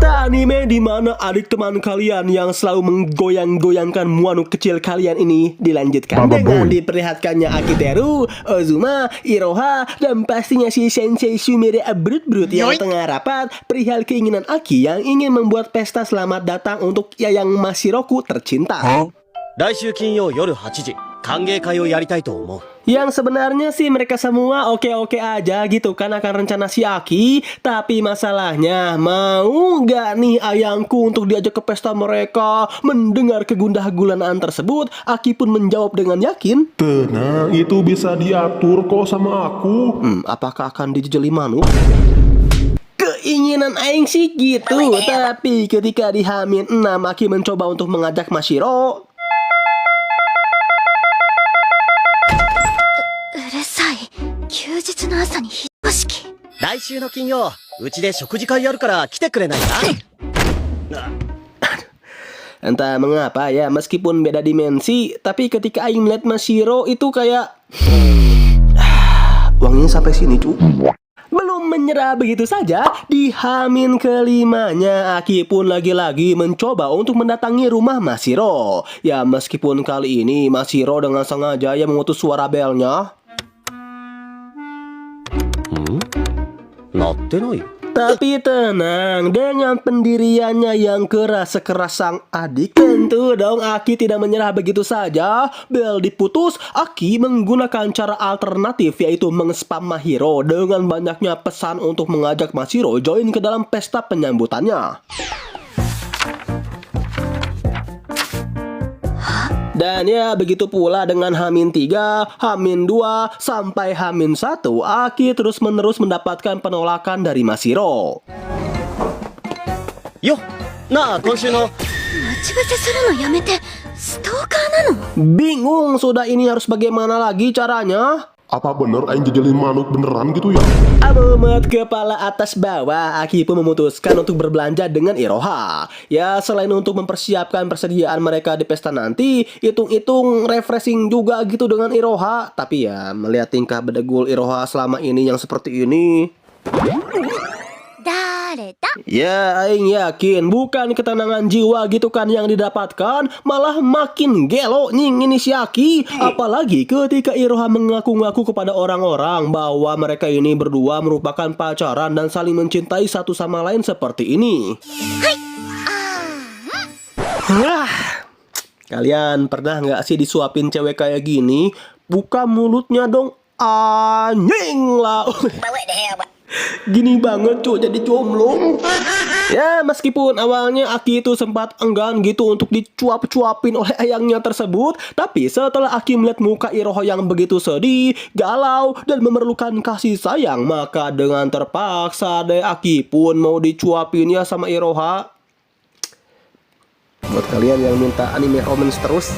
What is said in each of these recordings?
cerita anime di mana adik teman kalian yang selalu menggoyang-goyangkan Wano kecil kalian ini dilanjutkan dengan diperlihatkannya Akiteru, Ozuma, Iroha, dan pastinya si Sensei Sumire Brut-Brut yang tengah rapat perihal keinginan Aki yang ingin membuat pesta selamat datang untuk Yayang Mashiroku tercinta. 来週金曜夜8時歓迎会をやりたいと思う Yang sebenarnya sih mereka semua oke-oke aja gitu kan akan rencana si Aki. Tapi masalahnya mau nggak nih ayangku untuk diajak ke pesta mereka? Mendengar kegundah gulanaan tersebut, Aki pun menjawab dengan yakin, tenang, itu bisa diatur kok sama aku. Apakah akan dijejeli Manu? Keinginan aing sih gitu. Tapi ketika di H-6 Aki mencoba untuk mengajak Mashiro, 休日の朝に非常識。来週の金曜うちで食事会やるから来てくれないか entah mengapa ya, meskipun beda dimensi, tapi ketika aing melihat Mashiro itu kayak wanginya sampai sini cu. Belum menyerah begitu saja, di H-5 kelimanya Aki pun lagi-lagi mencoba untuk mendatangi rumah Mashiro. Ya meskipun kali ini Mashiro dengan sengaja yang mengutus suara belnya. 鳴ってないよ Tapi tenang, dengan pendiriannya yang keras sekeras sang adik, tentu dong Aki tidak menyerah begitu saja. Bel diputus, Aki menggunakan cara alternatif yaitu meng-spam Mahiro dengan banyaknya pesan untuk mengajak Mashiro join ke dalam pesta penyambutannya. Dan ya begitu pula dengan H-3, H-2, sampai H-1, Aki terus-menerus mendapatkan penolakan dari Mashiro. よっなあ今週の 待ち伏せするのやめて、ストーカーなの？ Bingung sudah ini harus bagaimana lagi caranya? Apa bener aing jejelin manuk beneran gitu ya? Amumat kepala atas bawah, Aki pun memutuskan untuk berbelanja dengan Iroha. Ya selain untuk mempersiapkan persediaan mereka di pesta nanti, hitung-hitung refreshing juga gitu dengan Iroha. Tapi ya melihat tingkah bedegul Iroha selama ini yang seperti ini, ya aing yakin bukan ketenangan jiwa gitu kan yang didapatkan, malah makin gelo nying ini si Aki. Apalagi ketika Iroha mengaku-ngaku kepada orang-orang bahwa mereka ini berdua merupakan pacaran dan saling mencintai satu sama lain seperti ini. Kalian pernah nggak sih disuapin cewek kayak gini? Buka mulutnya dong, anjing lah. Gini banget cuy jadi jomblo. Ya meskipun awalnya Aki itu sempat enggan gitu untuk dicuap-cuapin oleh ayangnya tersebut, tapi setelah Aki melihat muka Iroha yang begitu sedih, galau, dan memerlukan kasih sayang, maka dengan terpaksa deh Aki pun mau dicuapin ya sama Iroha. Buat kalian yang minta anime romance terus,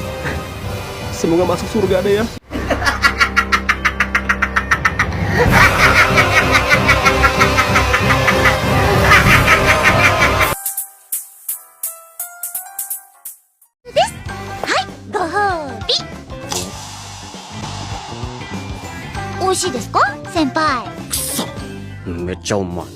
semoga masuk surga deh ya. Kuso めっちゃうまい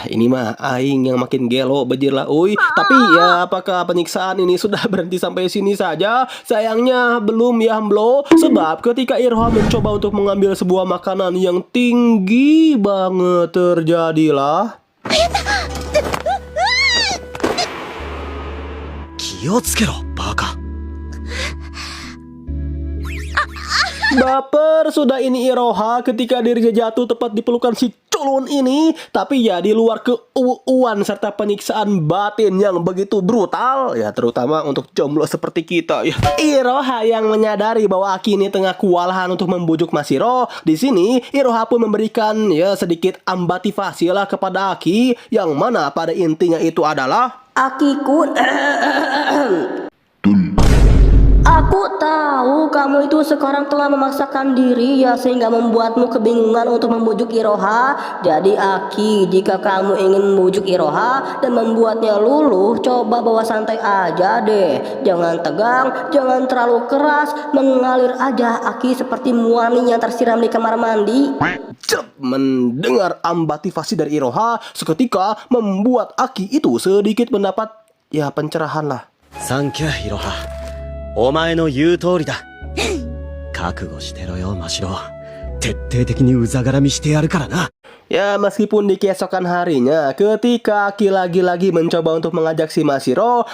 Ini mah aing yang makin gelo bejir lah uy. Tapi ya apakah penyiksaan ini sudah berhenti sampai sini saja? Sayangnya belum ya Mblo. Sebab ketika Iroha mencoba untuk mengambil sebuah makanan yang tinggi banget, terjadilah 気をつけろバカ Baper sudah ini Iroha ketika dirinya jatuh tepat di pelukan si culun ini. Tapi ya di luar keuuan serta penyiksaan batin yang begitu brutal, ya terutama untuk jomblo seperti kita ya. Iroha yang menyadari bahwa Aki ini tengah kewalahan untuk membujuk Mashiro. Di sini Iroha pun memberikan ya sedikit ambativasi lah kepada Aki, yang mana pada intinya itu adalah Aki-kun Aku tahu kamu itu sekarang telah memaksakan diri ya sehingga membuatmu kebingungan untuk membujuk Iroha. Jadi Aki, jika kamu ingin membujuk Iroha dan membuatnya luluh, coba bawa santai aja deh. Jangan tegang, jangan terlalu keras, mengalir aja Aki seperti Muani yang tersiram di kamar mandi. Mendengar ambativasi dari Iroha seketika membuat Aki itu sedikit mendapat ya pencerahan lah. サンキュー、いろは。お前の言う通りだ。覚悟してろよ、マシロ。徹底的にうざがらみしてやるからな。 Ya meskipun di keesokan harinya ketika Aki lagi-lagi mencoba untuk mengajak si Mashiro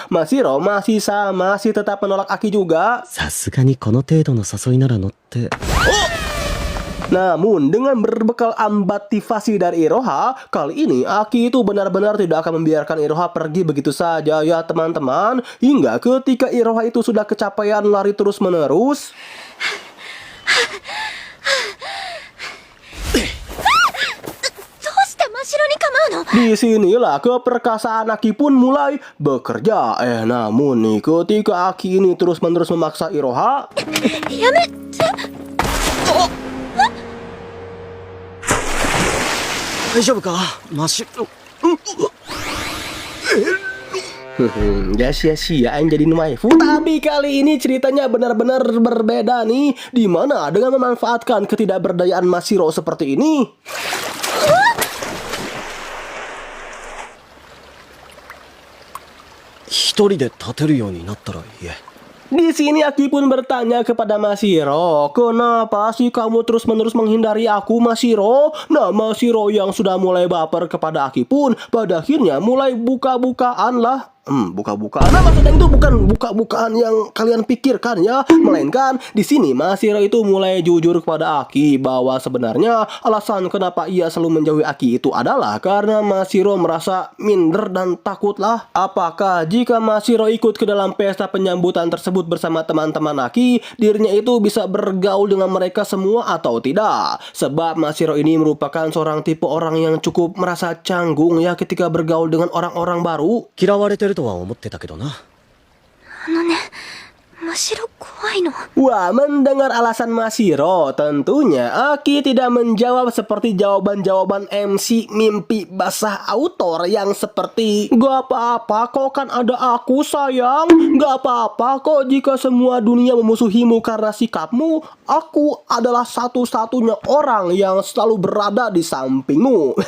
masih tetap menolak Aki juga. さすがにこの程度の誘いなら乗って。 Namun dengan berbekal ambativasi dari Iroha, kali ini Aki itu benar-benar tidak akan membiarkan Iroha pergi begitu saja ya teman-teman. Hingga ketika Iroha itu sudah kecapean lari terus-menerus, di sinilah keperkasaan Aki pun mulai bekerja. Namun nih ketika Aki ini terus-menerus memaksa Iroha, やめて。 大丈夫か、マシロ。 ya sia-sia yang jadi waifu. Tapi kali ini ceritanya benar-benar berbeda nih. Dimana dengan memanfaatkan ketidakberdayaan Mashiro seperti ini, 一人で立てるようになったら言え。 di sini Aki pun bertanya kepada Mashiro, kenapa sih kamu terus-menerus menghindari aku, Mashiro? Nah, Mashiro yang sudah mulai baper kepada Aki pun pada akhirnya mulai buka-bukaan lah. Buka-bukaan. Nah, maksudnya itu bukan buka-bukaan yang kalian pikirkan ya, melainkan di sini Mashiro itu mulai jujur kepada Aki bahwa sebenarnya alasan kenapa ia selalu menjauhi Aki itu adalah karena Mashiro merasa minder dan takut lah. Apakah jika Mashiro ikut ke dalam pesta penyambutan tersebut bersama teman-teman Aki, dirinya itu bisa bergaul dengan mereka semua atau tidak? Sebab Mashiro ini merupakan seorang tipe orang yang cukup merasa canggung ya ketika bergaul dengan orang-orang baru. 嫌われてるとは思ってたけどな。真白怖いの。 Wah, mendengar alasan Mashiro, tentunya Aki tidak menjawab seperti jawaban-jawaban MC mimpi basah autor yang seperti, "Gak apa-apa kok, kan ada aku sayang. Gak apa-apa kok jika semua dunia memusuhimu karena sikapmu. Aku adalah satu-satunya orang yang selalu berada di sampingmu."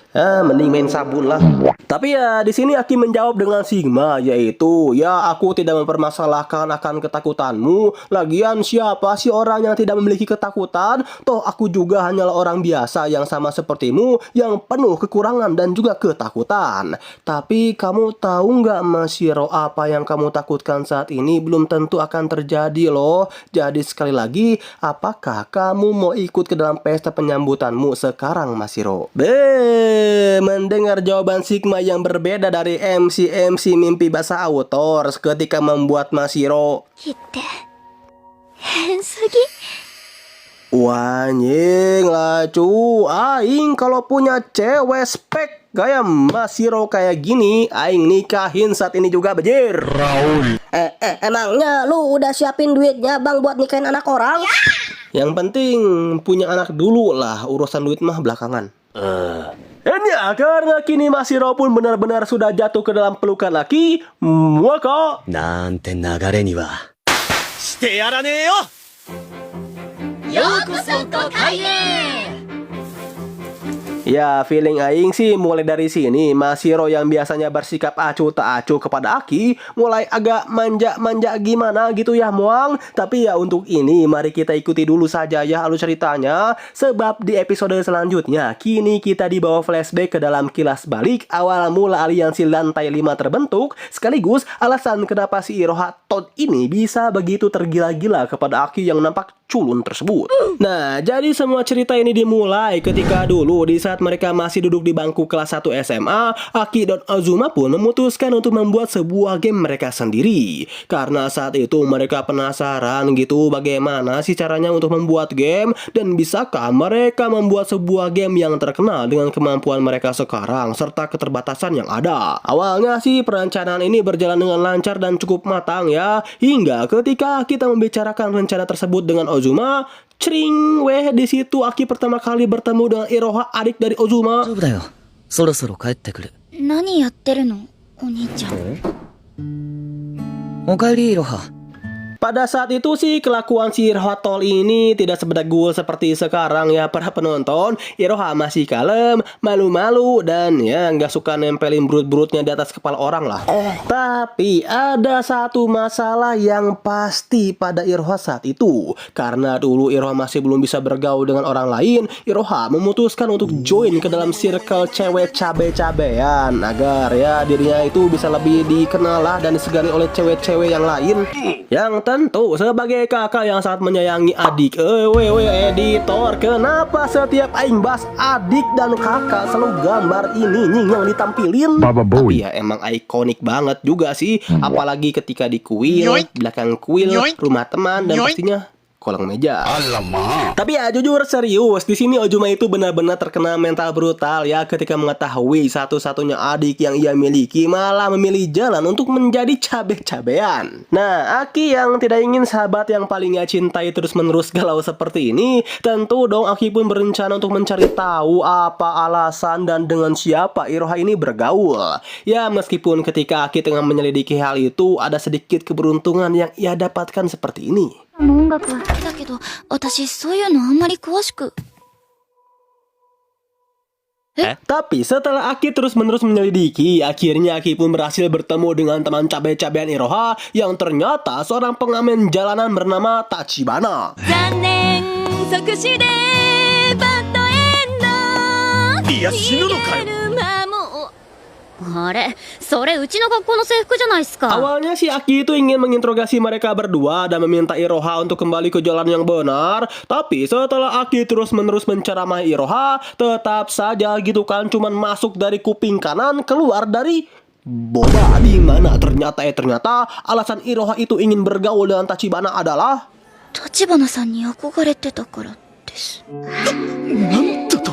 Mending main sabun lah. Tapi ya di sini Aki menjawab dengan Sigma, yaitu ya aku tidak mempermasalahkan akan ketakutanmu. Lagian siapa sih orang yang tidak memiliki ketakutan? Toh aku juga hanyalah orang biasa yang sama sepertimu, yang penuh kekurangan dan juga ketakutan. Tapi kamu tahu nggak Mashiro, apa yang kamu takutkan saat ini belum tentu akan terjadi loh. Jadi sekali lagi, apakah kamu mau ikut ke dalam pesta penyambutanmu sekarang Mashiro? Mendengar jawaban Sigma yang berbeda dari MC mimpi basah autor ketika membuat Mashiro 言って変すぎ。 wah anjing lah cu, aing kalau punya cewek spek kayak Mashiro kayak gini, aing nikahin saat ini juga bejir. Emangnya lu udah siapin duitnya bang buat nikahin anak orang? Yang penting punya anak dulu lah, urusan duit mah belakangan. Dan ya karena kini Mashiro pun benar-benar sudah jatuh ke dalam pelukan Aki, maka なんて流れにはしてやらねえよ。ようこそご開演。 ya feeling aing sih mulai dari sini Mashiro yang biasanya bersikap acuh tak acuh kepada Aki mulai agak manja-manja gimana gitu ya muang. Tapi ya untuk ini mari kita ikuti dulu saja ya alur ceritanya, sebab di episode selanjutnya kini kita dibawa flashback ke dalam kilas balik awal mula aliansi lantai 5 terbentuk, sekaligus alasan kenapa si Iroha Todd ini bisa begitu tergila-gila kepada Aki yang nampak culun tersebut. Nah, jadi semua cerita ini dimulai ketika dulu di saat saat mereka masih duduk di bangku kelas 1 SMA, Aki dan Ozuma pun memutuskan untuk membuat sebuah game mereka sendiri. Karena saat itu mereka penasaran gitu bagaimana sih caranya untuk membuat game, dan bisakah mereka membuat sebuah game yang terkenal dengan kemampuan mereka sekarang serta keterbatasan yang ada. Awalnya sih perencanaan ini berjalan dengan lancar dan cukup matang ya, hingga ketika kita membicarakan rencana tersebut dengan Ozuma, cring weh, di situ Aki pertama kali bertemu dengan Iroha, adik dari Ozuma. 丈夫だよ。そろそろ帰ってくる。何やってるのお兄ちゃん。おかえり、イロハ。 Pada saat itu sih kelakuan si Iroha Tol ini tidak sebedagul seperti sekarang ya para penonton. Iroha masih kalem, malu-malu, dan ya nggak suka nempelin brut-brutnya di atas kepala orang lah. Tapi ada satu masalah yang pasti pada Iroha saat itu. Karena dulu Iroha masih belum bisa bergaul dengan orang lain, Iroha memutuskan untuk join ke dalam circle cewek cabe-cabean agar ya dirinya itu bisa lebih dikenal lah dan disegani oleh cewek-cewek yang lain. Yang tentu sebagai kakak yang sangat menyayangi adik. Editor, kenapa setiap aing bahas adik dan kakak selalu gambar ini yang ditampilin? Baba Boy. Tapi ya emang ikonik banget juga sih. Apalagi ketika di kuil, belakang kuil, rumah teman, dan pastinya kolong meja. Alamak. Tapi ya jujur serius, di sini Ozuma itu benar-benar terkena mental brutal ya ketika mengetahui satu-satunya adik yang ia miliki malah memilih jalan untuk menjadi cabe-cabean. Nah, Aki yang tidak ingin sahabat yang paling ia cintai terus-menerus galau seperti ini, tentu dong Aki pun berencana untuk mencari tahu apa alasan dan dengan siapa Iroha ini bergaul. Ya, meskipun ketika Aki tengah menyelidiki hal itu, ada sedikit keberuntungan yang ia dapatkan seperti ini. 音楽は好きだけど、私そういうのあんまり詳しく。 Tapi setelah Aki terus-menerus menyelidiki, akhirnya Aki pun berhasil bertemu dengan teman cabe-cabean Iroha yang ternyata seorang pengamen jalanan bernama Tachibana. 残念、即死でバッドエンド。いや、死ぬのかよ。あれ、それうちの学校の制服じゃないっすか。 Awalnya si Aki itu ingin menginterogasi mereka berdua dan meminta Iroha untuk kembali ke jalan yang benar. Tapi setelah Aki terus-menerus menceramahi Iroha, tetap saja gitu kan cuman masuk dari kuping kanan keluar dari boba, di mana ternyata alasan Iroha itu ingin bergaul dengan Tachibana adalah 立花さんに憧れてたからです。なんだと。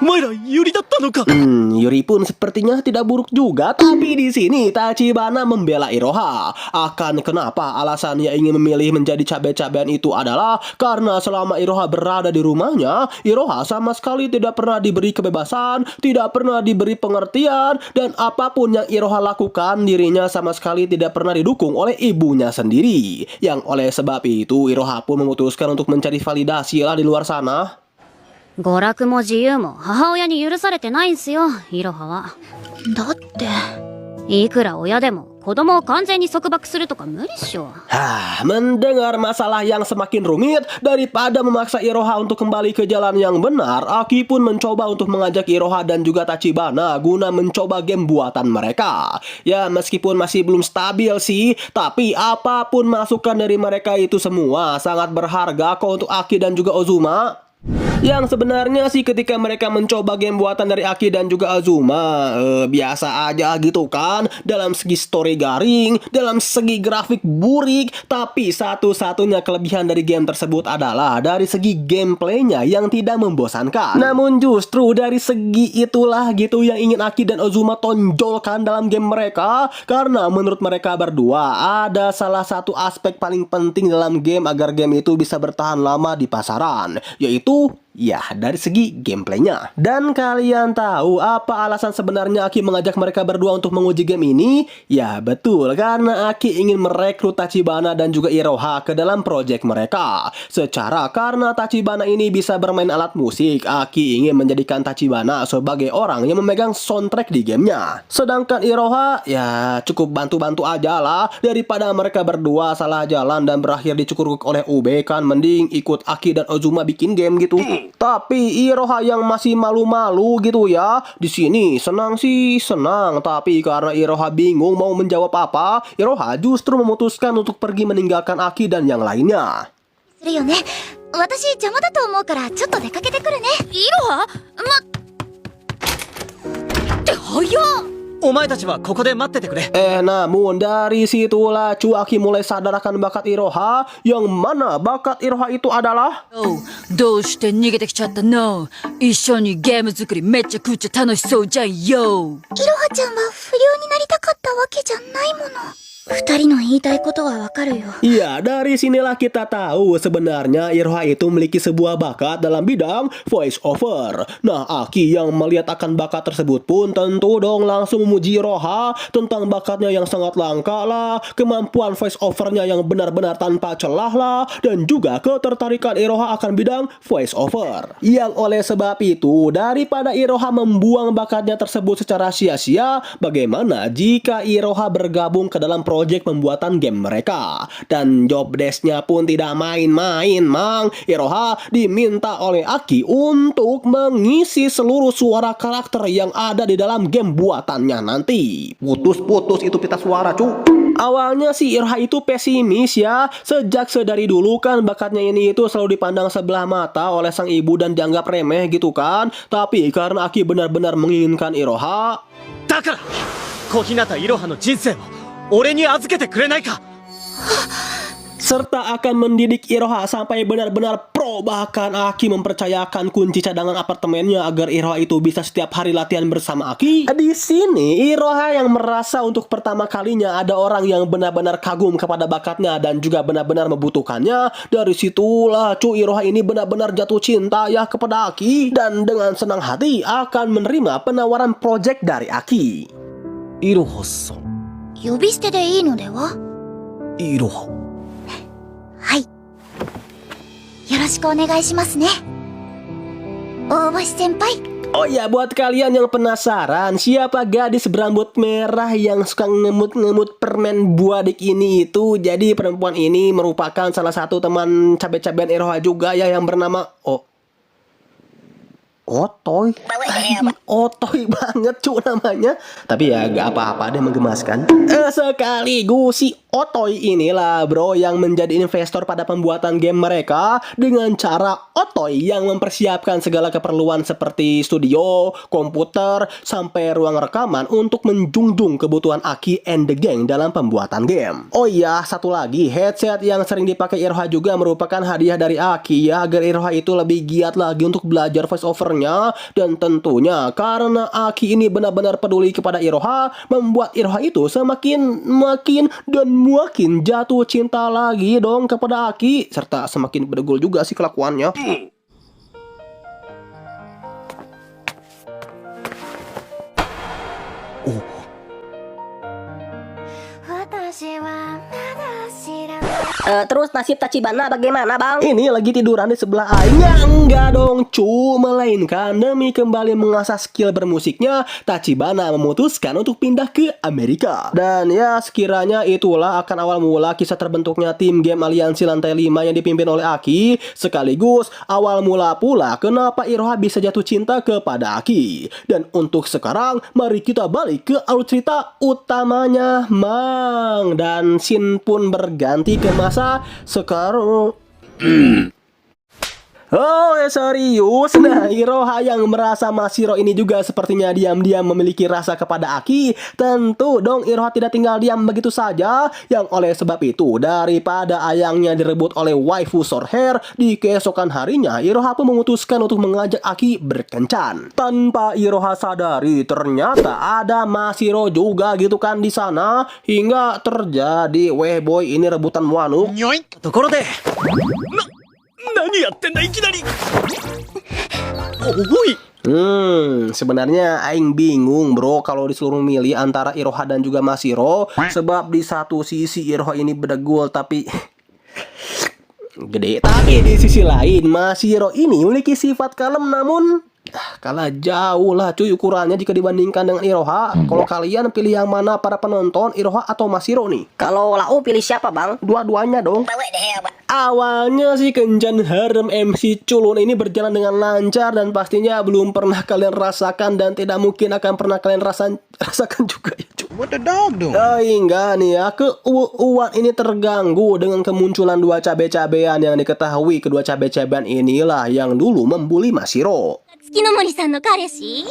お前らユリだったのか。 Yuri pun sepertinya tidak buruk juga. Tapi di sini Tachibana membela Iroha. Akan kenapa alasan ia ingin memilih menjadi cabe-cabean itu adalah karena selama Iroha berada di rumahnya, Iroha sama sekali tidak pernah diberi kebebasan, tidak pernah diberi pengertian, dan apapun yang Iroha lakukan dirinya sama sekali tidak pernah didukung oleh ibunya sendiri. Yang oleh sebab itu Iroha pun memutuskan untuk mencari validasi lah di luar sana. 娯楽も自由も母親に許されてないんすよ、イロハは。だって、いくら親でも子供を完全に束縛するとか無理っしょ。 Mendengar masalah yang semakin rumit, daripada memaksa Iroha untuk kembali ke jalan yang benar, Aki pun mencoba untuk mengajak Iroha dan juga Tachibana guna mencoba game buatan mereka. Ya, meskipun masih belum stabil sih, tapi apapun masukan dari mereka itu semua sangat berharga kok untuk Aki dan juga Ozuma. Yang sebenarnya sih ketika mereka mencoba game buatan dari Aki dan juga Ozuma, biasa aja gitu kan. Dalam segi story garing, dalam segi grafik burik. Tapi satu-satunya kelebihan dari game tersebut adalah dari segi gameplaynya yang tidak membosankan. Namun justru dari segi itulah gitu yang ingin Aki dan Ozuma tonjolkan dalam game mereka. Karena menurut mereka berdua ada salah satu aspek paling penting dalam game agar game itu bisa bertahan lama di pasaran, yaitu ya, dari segi gameplaynya. Dan kalian tahu apa alasan sebenarnya Aki mengajak mereka berdua untuk menguji game ini? Ya betul, karena Aki ingin merekrut Tachibana dan juga Iroha ke dalam project mereka. Secara karena Tachibana ini bisa bermain alat musik, Aki ingin menjadikan Tachibana sebagai orang yang memegang soundtrack di gamenya. Sedangkan Iroha ya cukup bantu-bantu aja lah. Daripada mereka berdua salah jalan dan berakhir dicukur oleh UB, kan mending ikut Aki dan Ozuma bikin game gitu. Tapi Iroha yang masih malu-malu gitu ya, di sini senang sih senang, tapi karena Iroha bingung mau menjawab apa, Iroha justru memutuskan untuk pergi meninggalkan Aki dan yang lainnya. するよね。私邪魔だと思うからちょっと出かけてくるね。イロハ？お前たちはここで待っててくれ。 Namun dari situlah Aki mulai sadar akan bakat Iroha, yang mana bakat Iroha itu adalah どうして逃げてきちゃったの？一緒にゲーム作りめちゃくちゃ楽しそうじゃんよ。いろはちゃんは不良になりたかったわけじゃないもの。二人の言いたいことはわかるよ。 Ya, dari sinilah kita tahu sebenarnya Iroha itu memiliki sebuah bakat dalam bidang voice over. Nah, Aki yang melihat akan bakat tersebut pun tentu dong langsung memuji Iroha tentang bakatnya yang sangat langka lah, kemampuan voice overnya yang benar-benar tanpa celah lah, dan juga ketertarikan Iroha akan bidang voice over. Yang oleh sebab itu, daripada Iroha membuang bakatnya tersebut secara sia-sia, bagaimana jika Iroha bergabung ke dalam proyek pembuatan game mereka? Dan job desk-nya pun tidak main-main, Mang. Iroha diminta oleh Aki untuk mengisi seluruh suara karakter yang ada di dalam game buatannya nanti. Putus-putus itu pita suara, cu. Awalnya sih Iroha itu pesimis ya. Sejak sedari dulu kan bakatnya ini itu selalu dipandang sebelah mata oleh sang ibu dan dianggap remeh gitu kan. Tapi karena Aki benar-benar menginginkan Iroha, だから小日向いろはの人生を俺に預けてくれないか。 serta akan mendidik Iroha sampai benar-benar pro. Bahkan Aki mempercayakan kunci cadangan apartemennya agar Iroha itu bisa setiap hari latihan bersama Aki. Di sini Iroha yang merasa untuk pertama kalinya ada orang yang benar-benar kagum kepada bakatnya dan juga benar-benar membutuhkannya. Dari situlah Iroha ini benar-benar jatuh cinta ya kepada Aki dan dengan senang hati akan menerima penawaran project dari Aki. いろはさん、呼び捨てでいいのでは？いろは。はい。よろしくお願いしますね。大橋先輩。 Oh ya, buat kalian yang penasaran siapa gadis berambut merah yang suka ngemut-ngemut permen buadik ini itu, jadi perempuan ini merupakan salah satu teman cabe-cabean Iroha juga ya yang bernama Otoy. Otoy banget cu namanya. Tapi ya gak apa-apa deh, menggemaskan. Sekaligus si Otoy inilah bro yang menjadi investor pada pembuatan game mereka. Dengan cara Otoy yang mempersiapkan segala keperluan seperti studio, komputer, sampai ruang rekaman untuk menjunjung kebutuhan Aki and the gang dalam pembuatan game. Oh iya, satu lagi, headset yang sering dipakai Iroha juga merupakan hadiah dari Aki ya, agar Iroha itu lebih giat lagi untuk belajar voice over. Dan tentunya karena Aki ini benar-benar peduli kepada Iroha, membuat Iroha itu semakin makin jatuh cinta lagi dong kepada Aki, serta semakin bedegul juga sih kelakuannya. Terus nasib Tachibana bagaimana, Bang? Ini lagi tiduran di sebelah ayahnya. Enggak dong, cu. Melainkan demi kembali mengasah skill bermusiknya, Tachibana memutuskan untuk pindah ke Amerika. Dan ya sekiranya itulah akan awal mula kisah terbentuknya tim game Aliansi Lantai 5 yang dipimpin oleh Aki. Sekaligus awal mula pula kenapa Iroha bisa jatuh cinta kepada Aki. Dan untuk sekarang mari kita balik ke alur cerita utamanya, Mang. Dan scene pun berganti ke masa sekarang. Oh serius? Nah, Iroha yang merasa Mashiro ini juga sepertinya diam-diam memiliki rasa kepada Aki. Tentu dong Iroha tidak tinggal diam begitu saja. Yang oleh sebab itu, daripada ayangnya direbut oleh waifu short hair, di keesokan harinya Iroha pun memutuskan untuk mengajak Aki berkencan. Tanpa Iroha sadari, ternyata ada Mashiro juga gitu kan di sana, hingga terjadi wehboy ini rebutan Wano. ところで何やってんだいきなり。おい。Sebenarnya aing bingung bro kalau disuruh milih antara Iroha dan juga Mashiro. Sebab di satu sisi Iroha ini bedegul tapi gede. Tapi di sisi lain Mashiro ini memiliki sifat kalem namun kalah jauh lah cuy ukurannya jika dibandingkan dengan Iroha. Kalau kalian pilih yang mana para penonton, Iroha atau Mashiro nih? Kalau Lau pilih siapa, Bang? Dua-duanya dong. Awalnya sih kencan harem MC culun ini berjalan dengan lancar dan pastinya belum pernah kalian rasakan dan tidak mungkin akan pernah kalian rasakan juga ya cuy. What the dog do? Hingga nih ya keuuan ini terganggu dengan kemunculan dua cabe-cabean yang diketahui kedua cabe-cabean inilah yang dulu membuli Mashiro. 月の森さんの彼氏？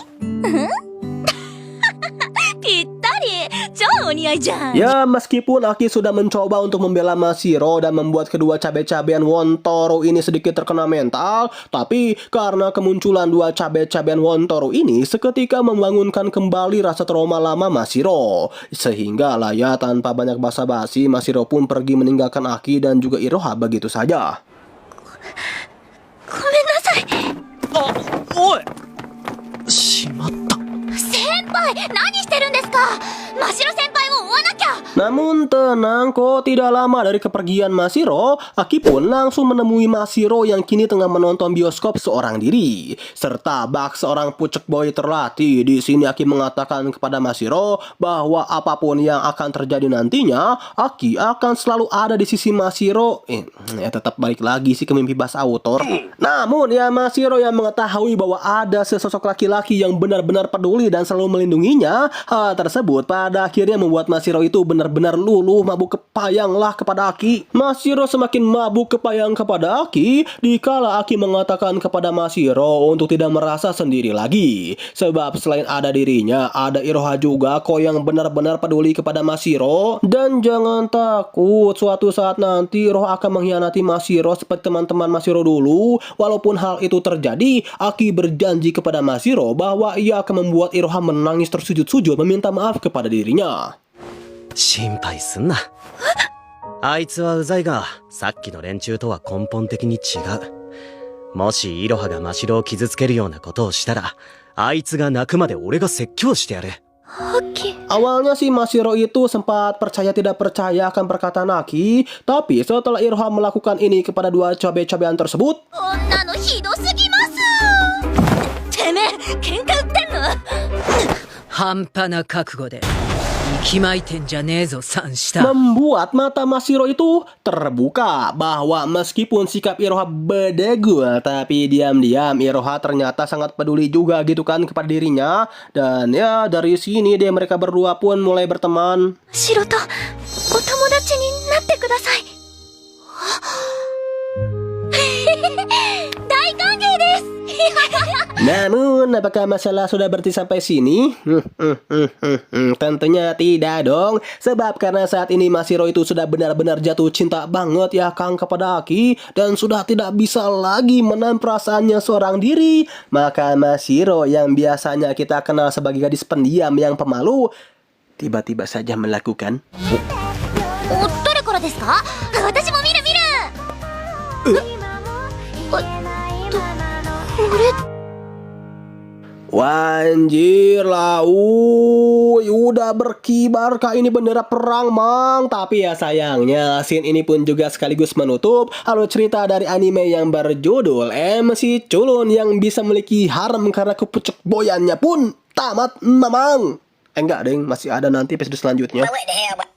お似合いじゃん。 Ya, meskipun Aki sudah mencoba untuk membela Mashiro dan membuat kedua cabe-cabean Wontoro ini sedikit terkena mental, tapi karena kemunculan dua cabe-cabean Wontoro ini seketika membangunkan kembali rasa trauma lama Mashiro. Sehingga lah ya, tanpa banyak basa-basi, Mashiro pun pergi meninggalkan Aki dan juga Iroha begitu saja. ごめんなさい。おいしまった。先輩、何してるんですか。真白先輩を追わなきゃ。 Namun tenang kok, tidak lama dari kepergian Mashiro, Aki pun langsung menemui Mashiro yang kini tengah menonton bioskop seorang diri. Serta bak seorang pucuk boy terlatih. Di sini Aki mengatakan kepada Mashiro bahwa apapun yang akan terjadi nantinya, Aki akan selalu ada di sisi Mashiro. Tetap balik lagi sih ke mimpi bahasa autor. Namun ya, Mashiro yang mengetahui bahwa ada sesosok laki-laki yang benar-benar peduli dan selalu melindunginya, hal tersebut pada akhirnya membuat Mashiro itu benar-benar luluh mabuk kepayanglah kepada Aki. Mashiro semakin mabuk kepayang kepada Aki dikala Aki mengatakan kepada Mashiro untuk tidak merasa sendiri lagi. Sebab selain ada dirinya, ada Iroha juga kok yang benar-benar peduli kepada Mashiro. Dan jangan takut, suatu saat nanti Iroha akan mengkhianati Mashiro seperti teman-teman Mashiro dulu. Walaupun hal itu terjadi, Aki berjanji kepada Mashiro bahwa ia akan membuat Iroha menangis tersujud-sujud meminta maaf kepada dirinya. 心配すんな。あいつはうざいが、さっきの連中とは根本的に違う。もしイロハがマシロを傷つけるようなことをしたら、あいつが泣くまで俺が説教してやる。 Awalnya si Mashiro itu sempat percaya tidak percaya akan perkataan Aki, tapi setelah Iroha melakukan ini kepada dua cabe-cabean tersebut, 女のひどすぎます。てめえ、喧嘩売ってんの。半端な覚悟で息巻いてんじゃねえぞ三下。 membuat mata Mashiro itu terbuka bahwa meskipun sikap Iroha bedegul, tapi diam-diam Iroha ternyata sangat peduli juga gitu kan kepada dirinya. Dan ya, dari sini deh mereka berdua pun mulai berteman. シロとお友達になってください。大歓迎です。 Namun, apakah masalah sudah berhenti sampai sini? Tentunya tidak dong. Sebab karena saat ini Mashiro itu sudah benar-benar jatuh cinta banget ya Kang kepada Aki, dan sudah tidak bisa lagi menahan perasaannya seorang diri. Maka Mashiro yang biasanya kita kenal sebagai gadis pendiam yang pemalu, tiba-tiba saja melakukan. どれからですか。私も見る見る。これ Wanjir lah, udah berkibar kah ini bendera perang mang. Tapi ya sayangnya, scene ini pun juga sekaligus menutup alur cerita dari anime yang berjudul MC Culun yang bisa memiliki harem karena kepucuk boyannya pun tamat mamang. Enggak deng, masih ada nanti episode selanjutnya.